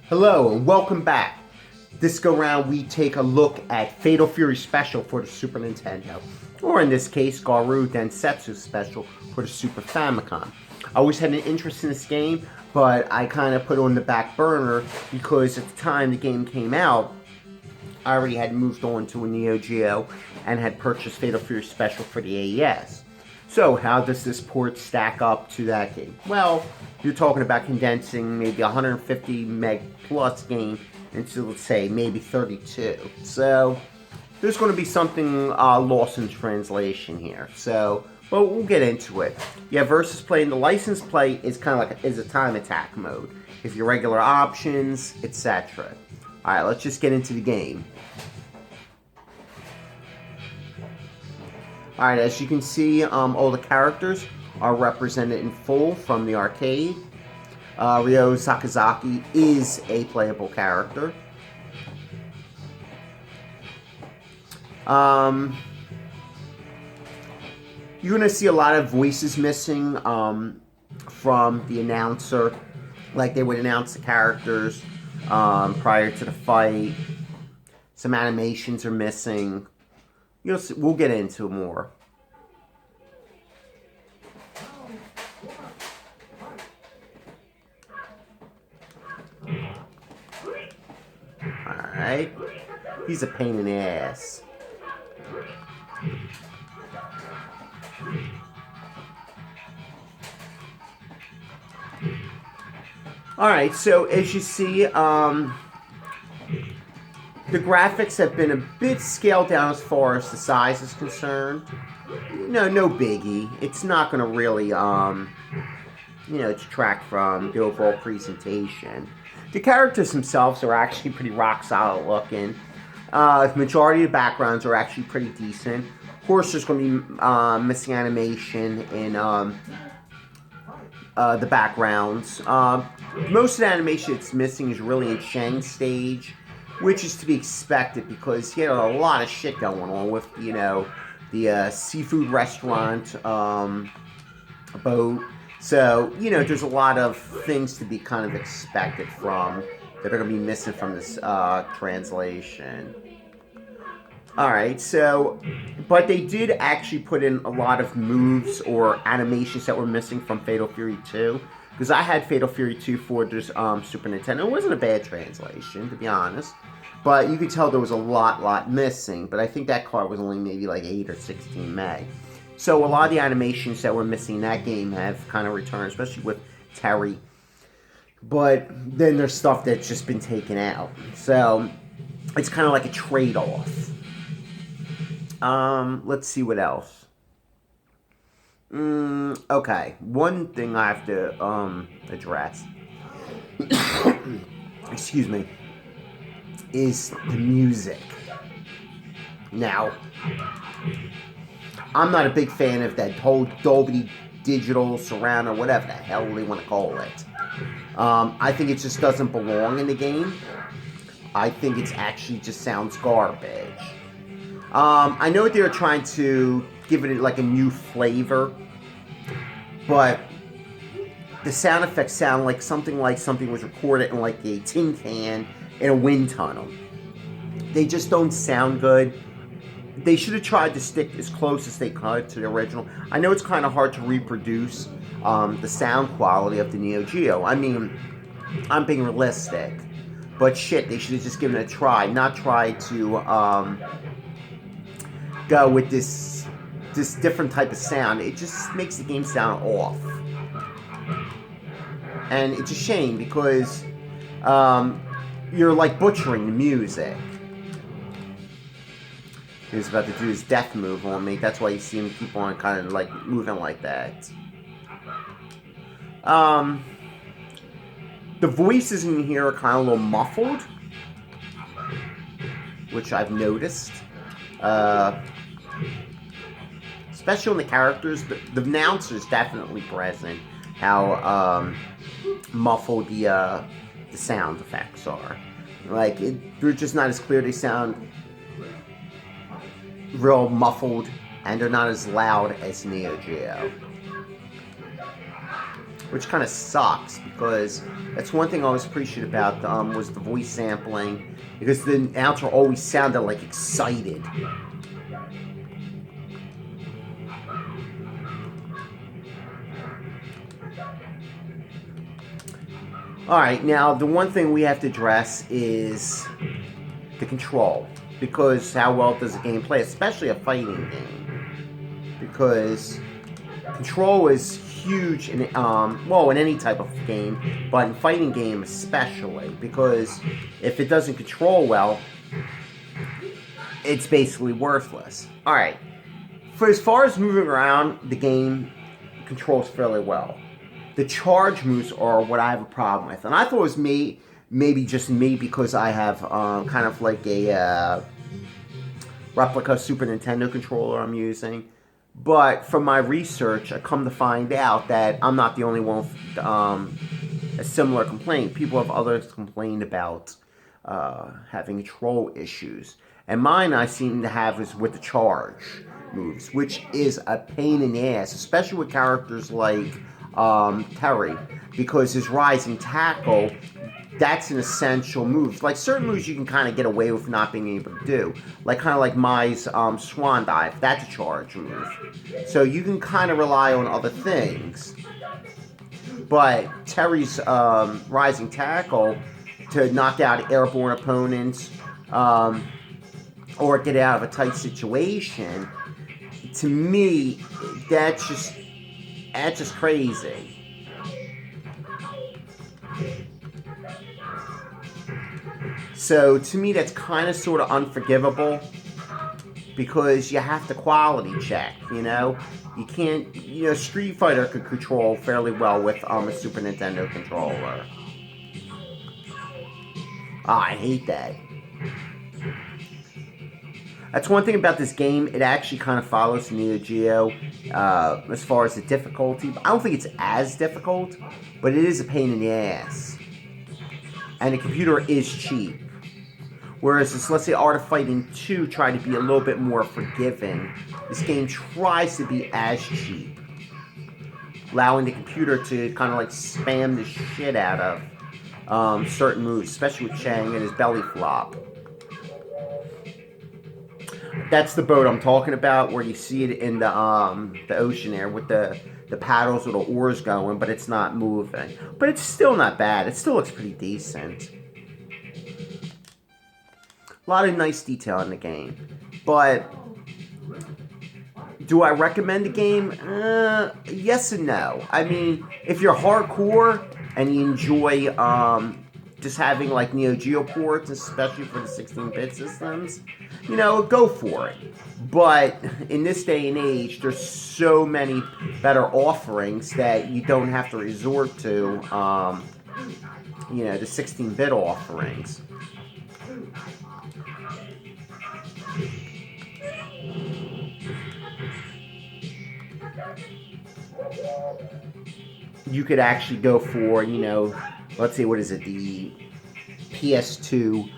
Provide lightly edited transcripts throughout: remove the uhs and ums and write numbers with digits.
Hello and welcome back. This go round we take a look at Fatal Fury Special for the Super Nintendo, or in this case Garou Densetsu Special for the Super Famicom. I always had an interest in this game, but I kind of put it on the back burner because at the time the game came out, I already had moved on to a Neo Geo and had purchased Fatal Fury Special for the AES. So how does this port stack up to that game? Well, you're talking about condensing maybe 150 meg plus game into, let's say, maybe 32. So there's going to be something lost in translation here. So, but we'll get into it. Yeah, versus play. And the license play is kind of like a time attack mode. If your regular options, etc. All right, let's just get into the game. Alright, as you can see, all the characters are represented in full from the arcade. Ryo Sakazaki is a playable character. You're going to see a lot of voices missing from the announcer. Like they would announce the characters prior to the fight. Some animations are missing. You'll see, we'll get into more. Alright. He's a pain in the ass. Alright, so as you see, the graphics have been a bit scaled down as far as the size is concerned. No biggie. It's not going to really, detract from the overall presentation. The characters themselves are actually pretty rock solid looking. The majority of the backgrounds are actually pretty decent. Of course, there's going to be missing animation in the backgrounds. Most of the animation that's missing is really in Shang's stage, which is to be expected because he had a lot of shit going on with, the seafood restaurant, boat. So, there's a lot of things to be kind of expected from that are going to be missing from this translation. Alright, so, but they did actually put in a lot of moves or animations that were missing from Fatal Fury 2. Because I had Fatal Fury 2 for this Super Nintendo. It wasn't a bad translation, to be honest. But you could tell there was a lot missing. But I think that card was only maybe like 8 or 16 meg. So a lot of the animations that were missing in that game have kind of returned, especially with Terry. But then there's stuff that's just been taken out. So it's kind of like a trade-off. Let's see what else. Okay, one thing I have to address, excuse me, is the music. Now, I'm not a big fan of that whole Dolby Digital surround or whatever the hell they want to call it. I think it just doesn't belong in the game. I think it's actually just sounds garbage. I know they're trying to give it like a new flavor, but the sound effects sound like something was recorded in like a tin can in a wind tunnel. They just don't sound good. They should have tried to stick as close as they could to the original. I know it's kind of hard to reproduce the sound quality of the Neo Geo. I mean, I'm being realistic, but shit, they should have just given it a try, not try to go with this different type of sound. It just makes the game sound off. And it's a shame because you're like butchering the music. He was about to do his death move on me. That's why you see him keep on kind of like moving like that. The voices in here are kind of a little muffled, which I've noticed. Especially on the characters, the announcer's definitely present. How muffled the sound effects are. Like, they're just not as clear. They sound real muffled, and they're not as loud as Neo Geo. which kind of sucks because that's one thing I always appreciated about was the voice sampling, because the announcer always sounded like excited. Alright, now the one thing we have to address is the control, because how well does a game play, especially a fighting game, because control is huge in well, in any type of game, but in fighting game especially, because if it doesn't control well, it's basically worthless. Alright, for as far as moving around, the game controls fairly well. The charge moves are what I have a problem with, and I thought it was maybe just me because I have kind of like a replica Super Nintendo controller I'm using. But from my research, I come to find out that I'm not the only one with a similar complaint. People have others complained about having control issues. And mine I seem to have is with the charge moves, which is a pain in the ass, especially with characters like Terry, because his rising tackle, that's an essential move. Like certain moves you can kind of get away with not being able to do, like kind of like Mai's swan dive. That's a charge move, so you can kind of rely on other things. But Terry's rising tackle to knock out airborne opponents or get out of a tight situation, to me, that's just crazy. So to me, that's kind of sort of unforgivable, because you have to quality check, you know? You can't, you know, Street Fighter could control fairly well with a Super Nintendo controller. I hate that. That's one thing about this game, it actually kind of follows Neo Geo as far as the difficulty. I don't think it's as difficult, but it is a pain in the ass. And the computer is cheap. Whereas this, let's say, Art of Fighting 2 tried to be a little bit more forgiving. This game tries to be as cheap, allowing the computer to kind of like spam the shit out of certain moves, especially with Chang and his belly flop. That's the boat I'm talking about, where you see it in the ocean there with the paddles or the oars going, but it's not moving. But it's still not bad. It still looks pretty decent. A lot of nice detail in the game. But do I recommend the game? Yes and no. I mean, if you're hardcore and you enjoy just having like Neo Geo ports, especially for the 16-bit systems, you know, go for it. But in this day and age, there's so many better offerings that you don't have to resort to, you know, the 16-bit offerings. You could actually go for, you know, let's see, what is it, the PS2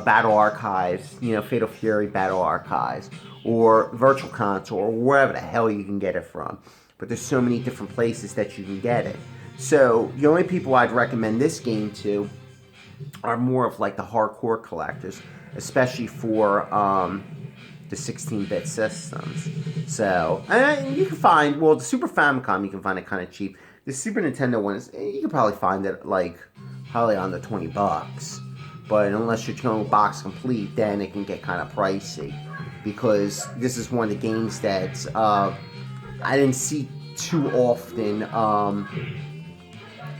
Battle Archives, you know, Fatal Fury Battle Archives, or Virtual Console, or wherever the hell you can get it from. But there's so many different places that you can get it. So the only people I'd recommend this game to are more of like the hardcore collectors, especially for the 16-bit systems. So, and you can find, well, the Super Famicom, you can find it kind of cheap. The Super Nintendo one is, you can probably find it like probably under $20. But unless you're going box complete, then it can get kind of pricey, because this is one of the games that I didn't see too often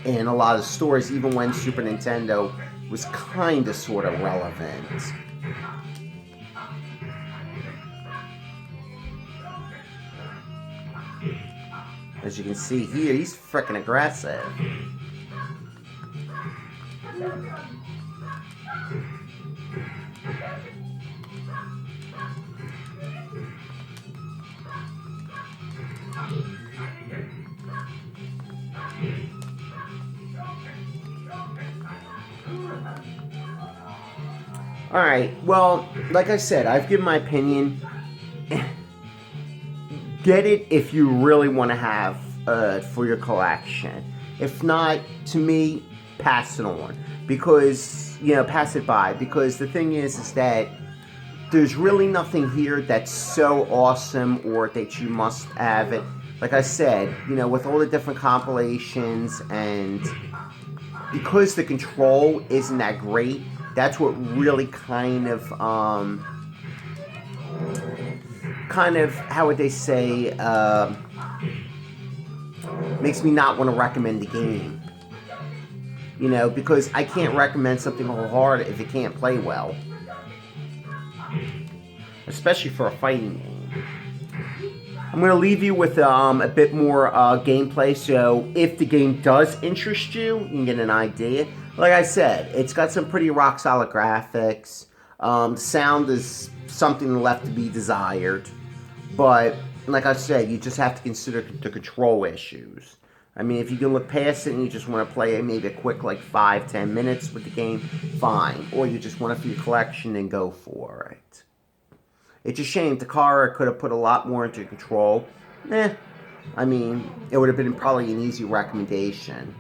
in a lot of stores, even when Super Nintendo was kind of sort of relevant. As you can see here, he's freaking aggressive. Alright, well, like I said, I've given my opinion. Get it if you really want to have for your collection. If not, to me, pass it on. Because, pass it by. Because the thing is that there's really nothing here that's so awesome or that you must have it. Like I said, with all the different compilations, and because the control isn't that great, that's what really kind of, how would they say, makes me not want to recommend the game. Because I can't recommend something hard if it can't play well. Especially for a fighting game. I'm going to leave you with a bit more gameplay, so if the game does interest you, you can get an idea. Like I said, it's got some pretty rock-solid graphics. The sound is something left to be desired. But, like I said, you just have to consider the control issues. I mean, if you can look past it and you just want to play maybe a quick, 5-10 minutes with the game, fine. Or you just want it for your collection, then go for it. It's a shame. Takara could have put a lot more into control. I mean, it would have been probably an easy recommendation.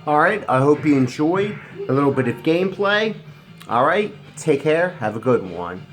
Alright, I hope you enjoyed. a little bit of gameplay. Alright, take care, have a good one.